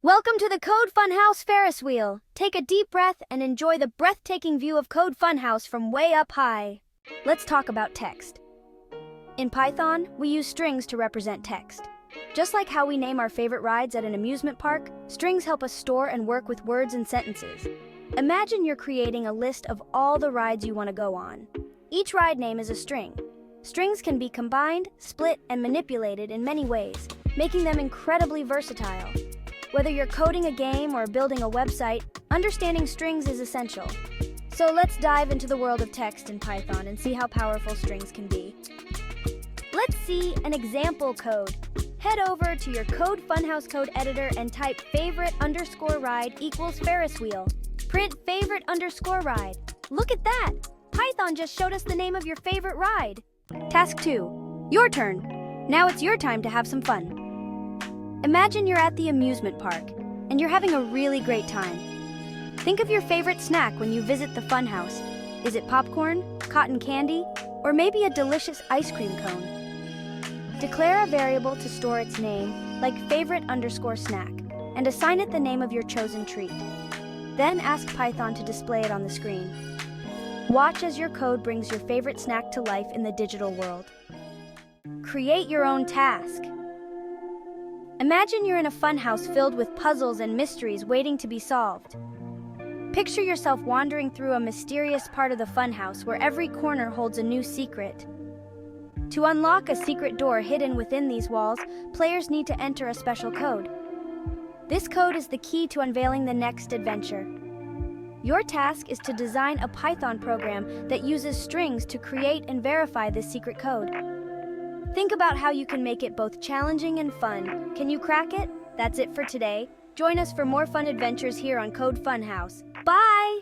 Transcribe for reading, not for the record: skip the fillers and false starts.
Welcome to the Code Funhouse Ferris Wheel. Take a deep breath and enjoy the breathtaking view of Code Funhouse from way up high. Let's talk about text. In Python, we use strings to represent text. Just like how we name our favorite rides at an amusement park, strings help us store and work with words and sentences. Imagine you're creating a list of all the rides you want to go on. Each ride name is a string. Strings can be combined, split, and manipulated in many ways, making them incredibly versatile. Whether you're coding a game or building a website, understanding strings is essential. So let's dive into the world of text in Python and see how powerful strings can be. Let's see an example code. Head over to your Code Funhouse code editor and type favorite_ride equals Ferris wheel. Print favorite_ride. Look at that! Python just showed us the name of your favorite ride. Task 2. Your turn. Now it's your time to have some fun. Imagine you're at the amusement park, and you're having a really great time. Think of your favorite snack when you visit the funhouse. Is it popcorn, cotton candy, or maybe a delicious ice cream cone? Declare a variable to store its name, like favorite_snack, and assign it the name of your chosen treat. Then ask Python to display it on the screen. Watch as your code brings your favorite snack to life in the digital world. Create your own task. Imagine you're in a funhouse filled with puzzles and mysteries waiting to be solved. Picture yourself wandering through a mysterious part of the funhouse where every corner holds a new secret. To unlock a secret door hidden within these walls, players need to enter a special code. This code is the key to unveiling the next adventure. Your task is to design a Python program that uses strings to create and verify this secret code. Think about how you can make it both challenging and fun. Can you crack it? That's it for today. Join us for more fun adventures here on Code Funhouse. Bye!